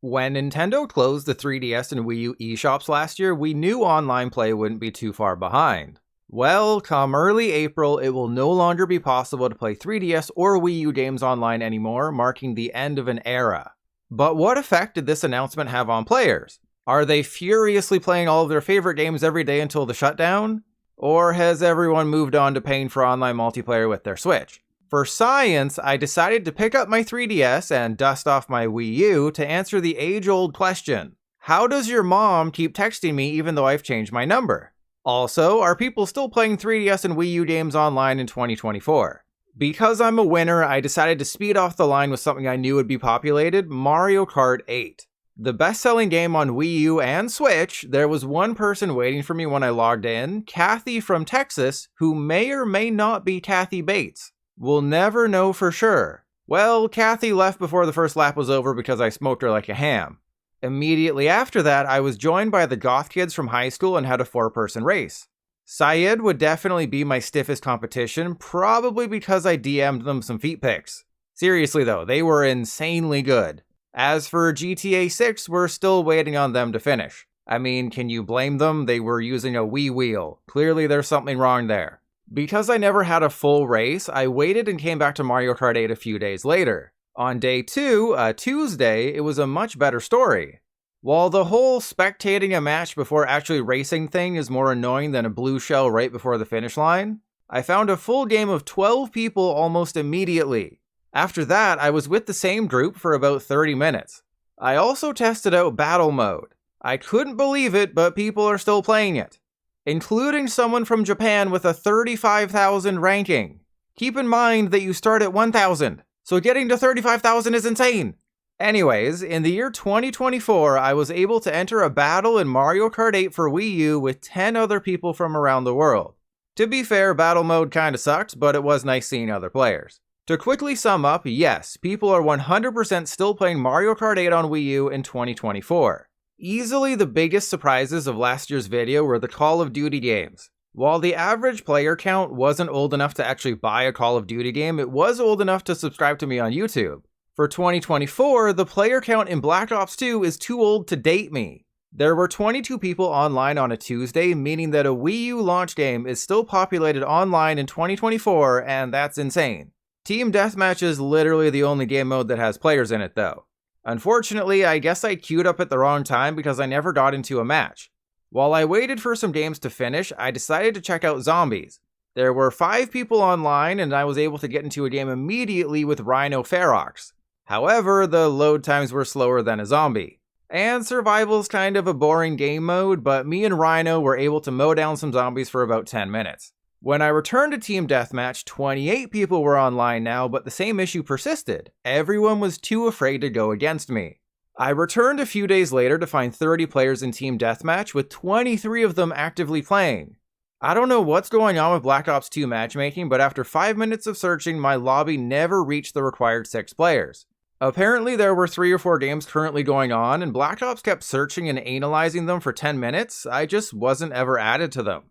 When Nintendo closed the 3DS and Wii U eShops last year, we knew online play wouldn't be too far behind. Well, come early April, it will no longer be possible to play 3DS or Wii U games online anymore, marking the end of an era. But what effect did this announcement have on players? Are they furiously playing all of their favorite games every day until the shutdown? Or has everyone moved on to paying for online multiplayer with their Switch? For science, I decided to pick up my 3DS and dust off my Wii U to answer the age-old question. How does your mom keep texting me even though I've changed my number? Also, are people still playing 3DS and Wii U games online in 2024? Because I'm a winner, I decided to speed off the line with something I knew would be populated, Mario Kart 8. The best-selling game on Wii U and Switch, there was one person waiting for me when I logged in, Kathy from Texas, who may or may not be Kathy Bates. We'll never know for sure. Well, Kathy left before the first lap was over because I smoked her like a ham. Immediately after that, I was joined by the goth kids from high school and had a 4-person race. Syed would definitely be my stiffest competition, probably because I DM'd them some feet pics. Seriously though, they were insanely good. As for GTA 6, we're still waiting on them to finish. I mean, can you blame them? They were using a Wii wheel. Clearly there's something wrong there. Because I never had a full race, I waited and came back to Mario Kart 8 a few days later. On day 2, a Tuesday, it was a much better story. While the whole spectating a match before actually racing thing is more annoying than a blue shell right before the finish line, I found a full game of 12 people almost immediately. After that, I was with the same group for about 30 minutes. I also tested out battle mode. I couldn't believe it, but people are still playing it, including someone from Japan with a 35,000 ranking. Keep in mind that you start at 1,000, so getting to 35,000 is insane. Anyways, in the year 2024, I was able to enter a battle in Mario Kart 8 for Wii U with 10 other people from around the world. To be fair, battle mode kinda sucked, but it was nice seeing other players. To quickly sum up, yes, people are 100% still playing Mario Kart 8 on Wii U in 2024. Easily the biggest surprises of last year's video were the Call of Duty games. While the average player count wasn't old enough to actually buy a Call of Duty game, it was old enough to subscribe to me on YouTube. For 2024, the player count in Black Ops 2 is too old to date me. There were 22 people online on a Tuesday, meaning that a Wii U launch game is still populated online in 2024, and that's insane. Team Deathmatch is literally the only game mode that has players in it though. Unfortunately, I guess I queued up at the wrong time because I never got into a match. While I waited for some games to finish, I decided to check out zombies. There were 5 people online and I was able to get into a game immediately with Rhino Ferox. However, the load times were slower than a zombie. And survival's kind of a boring game mode, but me and Rhino were able to mow down some zombies for about 10 minutes. When I returned to Team Deathmatch, 28 people were online now, but the same issue persisted. Everyone was too afraid to go against me. I returned a few days later to find 30 players in Team Deathmatch, with 23 of them actively playing. I don't know what's going on with Black Ops 2 matchmaking, but after 5 minutes of searching, my lobby never reached the required 6 players. Apparently there were 3 or 4 games currently going on, and Black Ops kept searching and analyzing them for 10 minutes, I just wasn't ever added to them.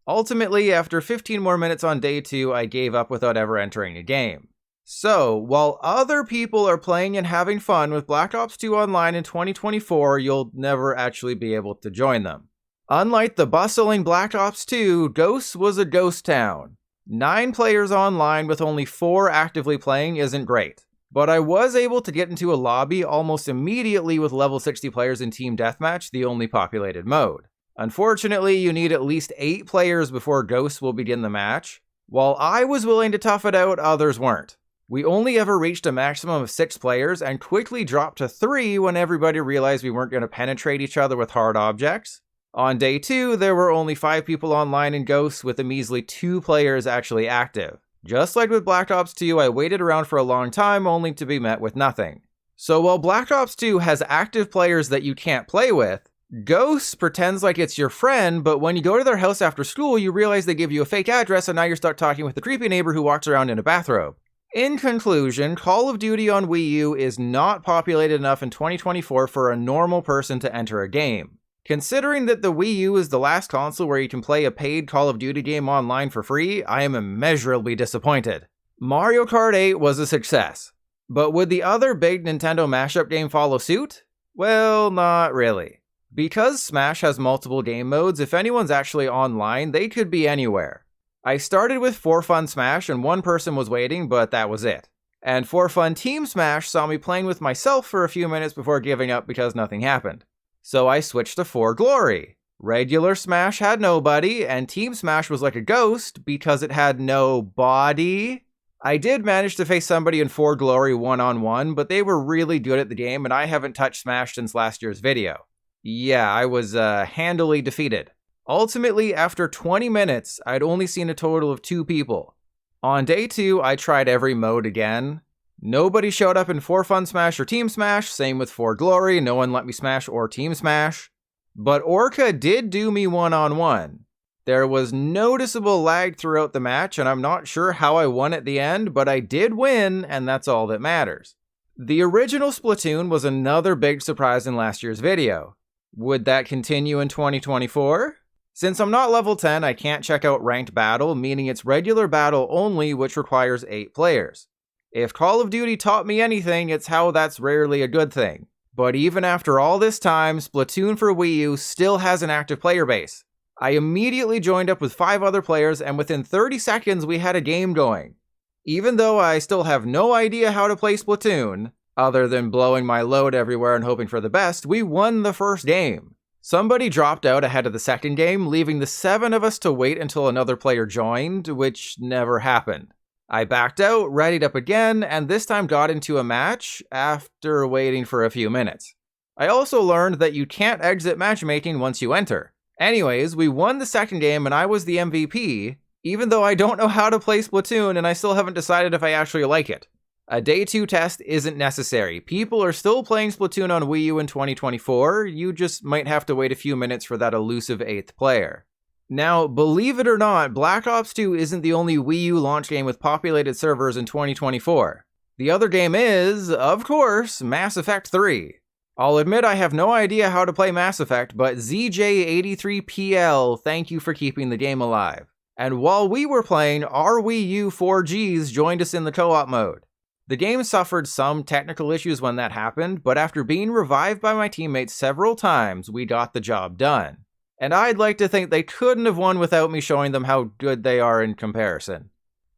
Ultimately, after 15 more minutes on day 2, I gave up without ever entering a game. So, while other people are playing and having fun with Black Ops 2 online in 2024, you'll never actually be able to join them. Unlike the bustling Black Ops 2, Ghosts was a ghost town. 9 players online with only 4 actively playing isn't great. But I was able to get into a lobby almost immediately with level 60 players in Team Deathmatch, the only populated mode. Unfortunately, you need at least 8 players before Ghosts will begin the match. While I was willing to tough it out, others weren't. We only ever reached a maximum of 6 players and quickly dropped to 3 when everybody realized we weren't going to penetrate each other with hard objects. On day 2, there were only 5 people online in Ghosts, with a measly 2 players actually active. Just like with Black Ops 2, I waited around for a long time only to be met with nothing. So while Black Ops 2 has active players that you can't play with, Ghosts pretends like it's your friend, but when you go to their house after school, you realize they give you a fake address and now you're stuck talking with the creepy neighbor who walks around in a bathrobe. In conclusion, Call of Duty on Wii U is not populated enough in 2024 for a normal person to enter a game. Considering that the Wii U is the last console where you can play a paid Call of Duty game online for free, I am immeasurably disappointed. Mario Kart 8 was a success, but would the other big Nintendo mashup game follow suit? Well, not really. Because Smash has multiple game modes, if anyone's actually online, they could be anywhere. I started with For Fun Smash and one person was waiting, but that was it. And For Fun Team Smash saw me playing with myself for a few minutes before giving up because nothing happened. So I switched to For Glory. Regular Smash had nobody, and Team Smash was like a ghost because it had no body. I did manage to face somebody in For Glory one-on-one, but they were really good at the game and I haven't touched Smash since last year's video. Yeah, I was handily defeated. Ultimately, after 20 minutes, I'd only seen a total of 2 people. On day 2, I tried every mode again. Nobody showed up in For Fun Smash or Team Smash, same with For Glory, no one let me Smash or Team Smash. But Orca did do me one-on-one. There was noticeable lag throughout the match, and I'm not sure how I won at the end, but I did win, and that's all that matters. The original Splatoon was another big surprise in last year's video. Would that continue in 2024? Since I'm not level 10, I can't check out Ranked Battle, meaning it's regular battle only, which requires 8 players. If Call of Duty taught me anything, it's how that's rarely a good thing. But even after all this time, Splatoon for Wii U still has an active player base. I immediately joined up with 5 other players, and within 30 seconds we had a game going. Even though I still have no idea how to play Splatoon, other than blowing my load everywhere and hoping for the best, we won the first game. Somebody dropped out ahead of the second game, leaving the 7 of us to wait until another player joined, which never happened. I backed out, readied up again, and this time got into a match after waiting for a few minutes. I also learned that you can't exit matchmaking once you enter. Anyways, we won the second game and I was the MVP, even though I don't know how to play Splatoon and I still haven't decided if I actually like it. A day 2 test isn't necessary. People are still playing Splatoon on Wii U in 2024, you just might have to wait a few minutes for that elusive 8th player. Now, believe it or not, Black Ops 2 isn't the only Wii U launch game with populated servers in 2024. The other game is, of course, Mass Effect 3. I'll admit I have no idea how to play Mass Effect, but ZJ83PL, thank you for keeping the game alive. And while we were playing, our Wii U 4Gs joined us in the co-op mode. The game suffered some technical issues when that happened, but after being revived by my teammates several times, we got the job done. And I'd like to think they couldn't have won without me showing them how good they are in comparison.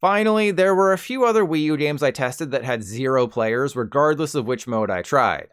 Finally, there were a few other Wii U games I tested that had 0 players, regardless of which mode I tried.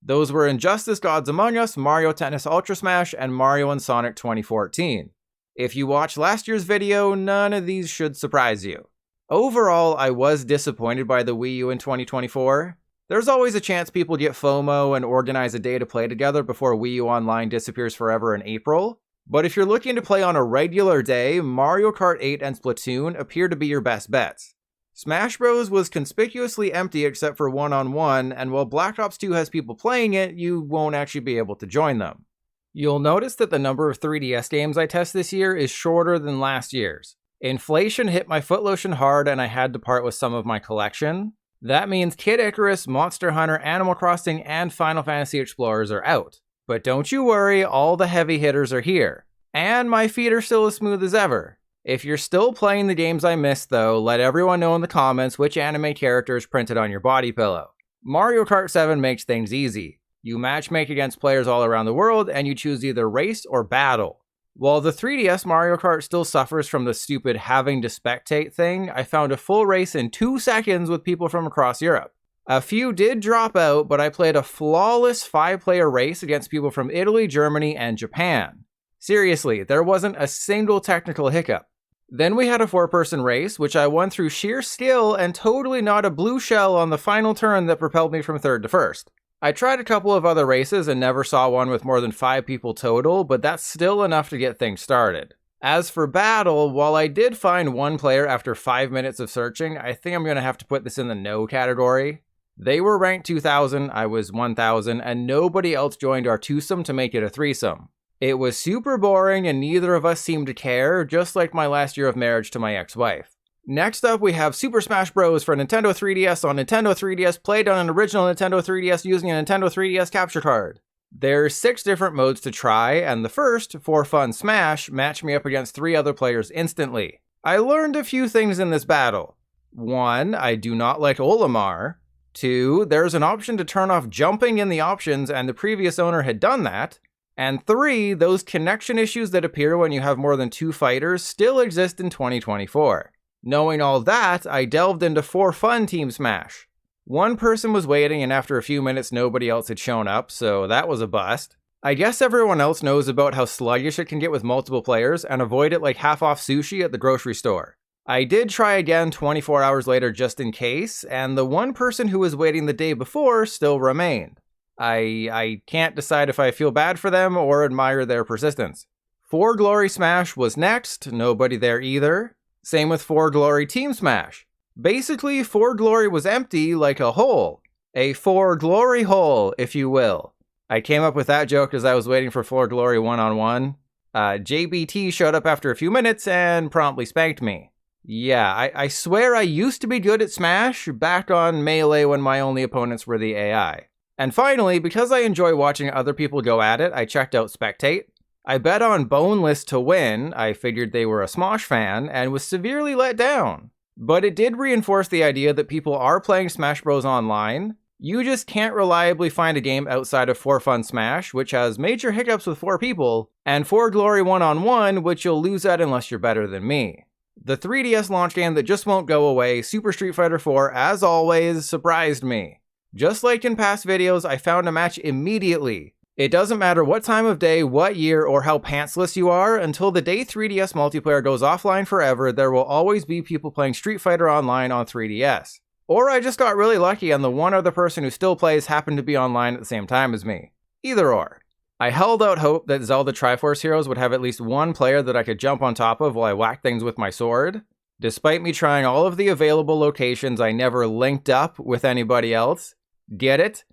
Those were Injustice Gods Among Us, Mario Tennis Ultra Smash, and Mario & Sonic 2014. If you watched last year's video, none of these should surprise you. Overall, I was disappointed by the Wii U in 2024. There's always a chance people get FOMO and organize a day to play together before Wii U Online disappears forever in April. But if you're looking to play on a regular day, Mario Kart 8 and Splatoon appear to be your best bets. Smash Bros was conspicuously empty except for one-on-one, and while Black Ops 2 has people playing it, you won't actually be able to join them. You'll notice that the number of 3DS games I test this year is shorter than last year's. Inflation hit my foot lotion hard and I had to part with some of my collection. That means Kid Icarus, Monster Hunter, Animal Crossing, and Final Fantasy Explorers are out. But don't you worry, all the heavy hitters are here. And my feet are still as smooth as ever. If you're still playing the games I missed though, let everyone know in the comments which anime character is printed on your body pillow. Mario Kart 7 makes things easy. You matchmake against players all around the world and you choose either race or battle. While the 3DS Mario Kart still suffers from the stupid having to spectate thing, I found a full race in 2 seconds with people from across Europe. A few did drop out, but I played a flawless 5-player race against people from Italy, Germany, and Japan. Seriously, there wasn't a single technical hiccup. Then we had a 4-person race, which I won through sheer skill and totally not a blue shell on the final turn that propelled me from 3rd to 1st. I tried a couple of other races and never saw one with more than 5 people total, but that's still enough to get things started. As for battle, while I did find 1 player after 5 minutes of searching, I think I'm going to have to put this in the no category. They were ranked 2000, I was 1000, and nobody else joined our twosome to make it a threesome. It was super boring and neither of us seemed to care, just like my last year of marriage to my ex-wife. Next up, we have Super Smash Bros. For Nintendo 3DS on Nintendo 3DS, played on an original Nintendo 3DS using a Nintendo 3DS capture card. There's 6 different modes to try, and the first, For Fun Smash, matched me up against 3 other players instantly. I learned a few things in this battle. 1, I do not like Olimar. 2, there's an option to turn off jumping in the options and the previous owner had done that. And 3, those connection issues that appear when you have more than 2 fighters still exist in 2024. Knowing all that, I delved into For Fun Team Smash. One person was waiting and after a few minutes nobody else had shown up, so that was a bust. I guess everyone else knows about how sluggish it can get with multiple players and avoid it like half-off sushi at the grocery store. I did try again 24 hours later just in case, and the one person who was waiting the day before still remained. I can't decide if I feel bad for them or admire their persistence. For Glory Smash was next, nobody there either. Same with For Glory Team Smash. Basically, For Glory was empty like a hole. A For Glory hole, if you will. I came up with that joke as I was waiting for For Glory 1-on-1. JBT showed up after a few minutes and promptly spanked me. Yeah, I swear I used to be good at Smash, back on Melee when my only opponents were the AI. And finally, because I enjoy watching other people go at it, I checked out Spectate. I bet on Boneless to win, I figured they were a Smosh fan, and was severely let down. But it did reinforce the idea that people are playing Smash Bros. Online. You just can't reliably find a game outside of For Fun Smash, which has major hiccups with 4 people, and For Glory 1-on-1, which you'll lose at unless you're better than me. The 3DS launch game that just won't go away, Super Street Fighter 4, as always, surprised me. Just like in past videos, I found a match immediately. It doesn't matter what time of day, what year, or how pantsless you are, until the day 3DS multiplayer goes offline forever, there will always be people playing Street Fighter Online on 3DS. Or I just got really lucky and the one other person who still plays happened to be online at the same time as me. Either or. I held out hope that Zelda Triforce Heroes would have at least one player that I could jump on top of while I whacked things with my sword. Despite me trying all of the available locations, I never linked up with anybody else. Get it?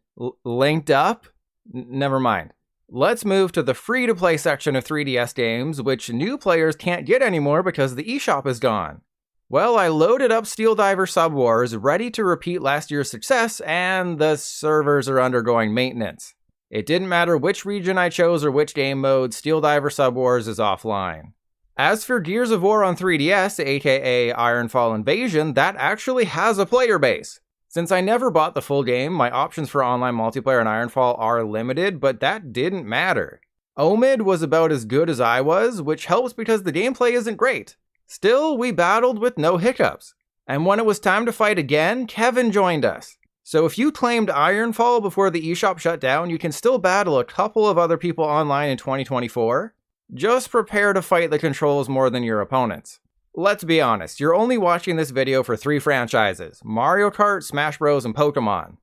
Linked up? Never mind. Let's move to the free-to-play section of 3DS games, which new players can't get anymore because the eShop is gone. Well, I loaded up Steel Diver Sub Wars, ready to repeat last year's success, and the servers are undergoing maintenance. It didn't matter which region I chose or which game mode, Steel Diver Sub Wars is offline. As for Gears of War on 3DS, aka Ironfall Invasion, that actually has a player base. Since I never bought the full game, my options for online multiplayer in Ironfall are limited, but that didn't matter. Omid was about as good as I was, which helps because the gameplay isn't great. Still, we battled with no hiccups. And when it was time to fight again, Kevin joined us. So if you claimed Ironfall before the eShop shut down, you can still battle a couple of other people online in 2024. Just prepare to fight the controls more than your opponents. Let's be honest, you're only watching this video for 3 franchises: Mario Kart, Smash Bros, and Pokemon.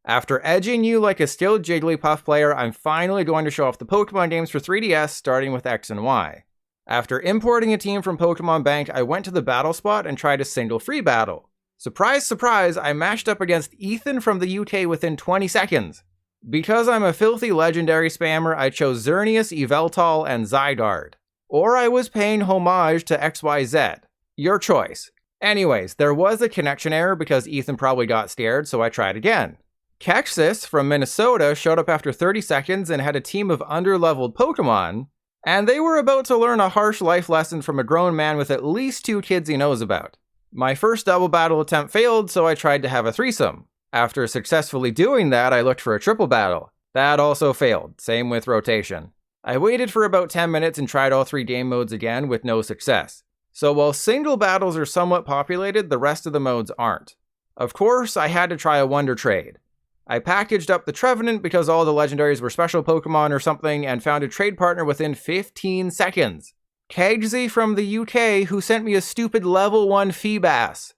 After edging you like a skilled Jigglypuff player, I'm finally going to show off the Pokemon games for 3DS, starting with X and Y. After importing a team from Pokemon Bank, I went to the battle spot and tried a single free battle. Surprise, surprise, I mashed up against Ethan from the UK within 20 seconds. Because I'm a filthy legendary spammer, I chose Xerneas, Yveltal, and Zygarde. Or I was paying homage to XYZ. Your choice. Anyways, there was a connection error because Ethan probably got scared, so I tried again. Kexis from Minnesota showed up after 30 seconds and had a team of underleveled Pokemon, and they were about to learn a harsh life lesson from a grown man with at least 2 kids he knows about. My first double battle attempt failed, so I tried to have a threesome. After successfully doing that, I looked for a triple battle. That also failed, same with rotation. I waited for about 10 minutes and tried all 3 game modes again with no success. So while single battles are somewhat populated, the rest of the modes aren't. Of course, I had to try a Wonder Trade. I packaged up the Trevenant because all the legendaries were special Pokemon or something and found a trade partner within 15 seconds. Kegsy from the UK, who sent me a stupid level 1 Feebas.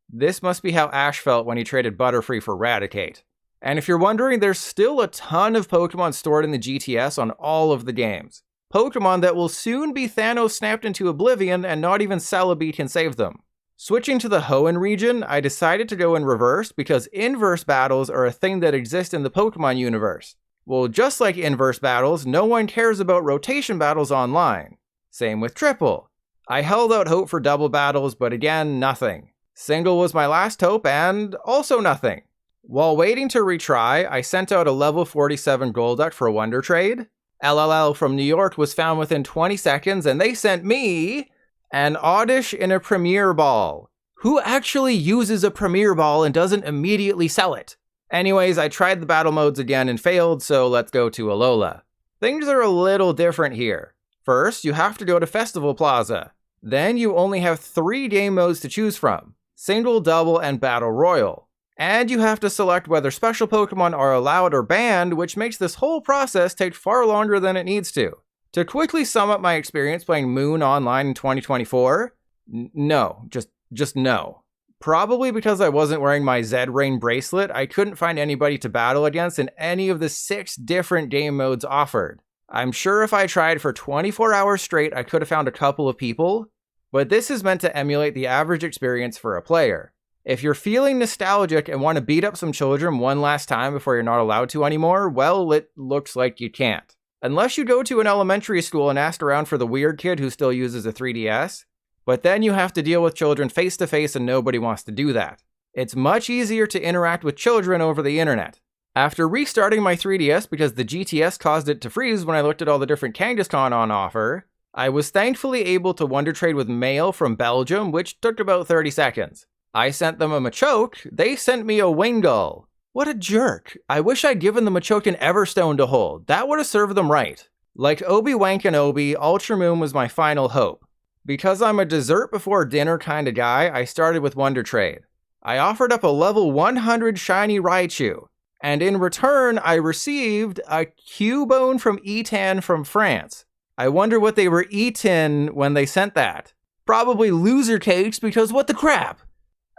This must be how Ash felt when he traded Butterfree for Raticate. And if you're wondering, there's still a ton of Pokemon stored in the GTS on all of the games. Pokemon that will soon be Thanos snapped into oblivion and not even Celebi can save them. Switching to the Hoenn region, I decided to go in reverse because inverse battles are a thing that exist in the Pokemon universe. Well, just like inverse battles, no one cares about rotation battles online. Same with triple. I held out hope for double battles, but again, nothing. Single was my last hope, and also nothing. While waiting to retry, I sent out a level 47 Golduck for a Wonder Trade. LLL from New York was found within 20 seconds, and they sent me an Oddish in a Premier Ball. Who actually uses a Premier Ball and doesn't immediately sell it? Anyways, I tried the battle modes again and failed, so let's go to Alola. Things are a little different here. First, you have to go to Festival Plaza. Then you only have 3 game modes to choose from: Single, Double, and Battle Royal. And you have to select whether special Pokemon are allowed or banned, which makes this whole process take far longer than it needs to. To quickly sum up my experience playing Moon Online in 2024, no, just no. Probably because I wasn't wearing my Z-Rain bracelet, I couldn't find anybody to battle against in any of the 6 different game modes offered. I'm sure if I tried for 24 hours straight, I could have found a couple of people, but this is meant to emulate the average experience for a player. If you're feeling nostalgic and want to beat up some children one last time before you're not allowed to anymore, well, it looks like you can't. Unless you go to an elementary school and ask around for the weird kid who still uses a 3DS, but then you have to deal with children face to face and nobody wants to do that. It's much easier to interact with children over the internet. After restarting my 3DS because the GTS caused it to freeze when I looked at all the different Kangaskhan on offer, I was thankfully able to Wonder Trade with Mail from Belgium, which took about 30 seconds. I sent them a Machoke, they sent me a Wingull. What a jerk. I wish I'd given the Machoke an Everstone to hold. That would have served them right. Like Obi-Wan Kenobi, Ultra Moon was my final hope. Because I'm a dessert before dinner kind of guy, I started with Wonder Trade. I offered up a level 100 shiny Raichu, and in return I received a Cubone from Etan from France. I wonder what they were eating when they sent that. Probably loser cakes, because what the crap?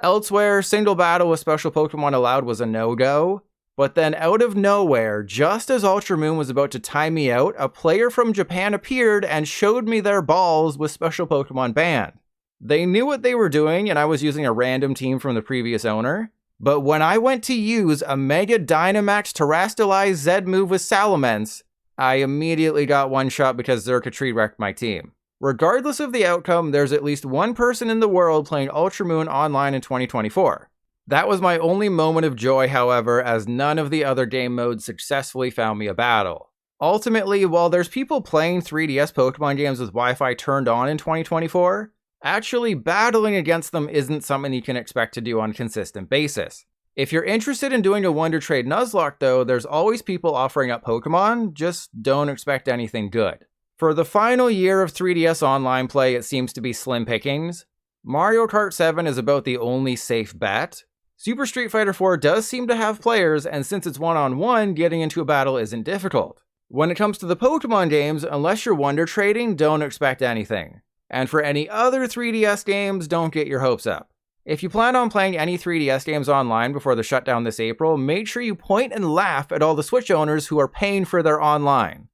Elsewhere, single battle with special Pokemon allowed was a no-go, but then out of nowhere, just as Ultra Moon was about to time me out, a player from Japan appeared and showed me their balls with special Pokemon banned. They knew what they were doing, and I was using a random team from the previous owner, but when I went to use a Mega Dynamax Terastallized Z move with Salamence, I immediately got one-shot because Xurkitree wrecked my team. Regardless of the outcome, there's at least one person in the world playing Ultra Moon online in 2024. That was my only moment of joy, however, as none of the other game modes successfully found me a battle. Ultimately, while there's people playing 3DS Pokemon games with Wi-Fi turned on in 2024, actually battling against them isn't something you can expect to do on a consistent basis. If you're interested in doing a Wonder Trade Nuzlocke though, there's always people offering up Pokemon, just don't expect anything good. For the final year of 3DS online play, it seems to be slim pickings. Mario Kart 7 is about the only safe bet. Super Street Fighter 4 does seem to have players, and since it's one-on-one, getting into a battle isn't difficult. When it comes to the Pokemon games, unless you're Wonder Trading, don't expect anything. And for any other 3DS games, don't get your hopes up. If you plan on playing any 3DS games online before the shutdown this April, make sure you point and laugh at all the Switch owners who are paying for their online.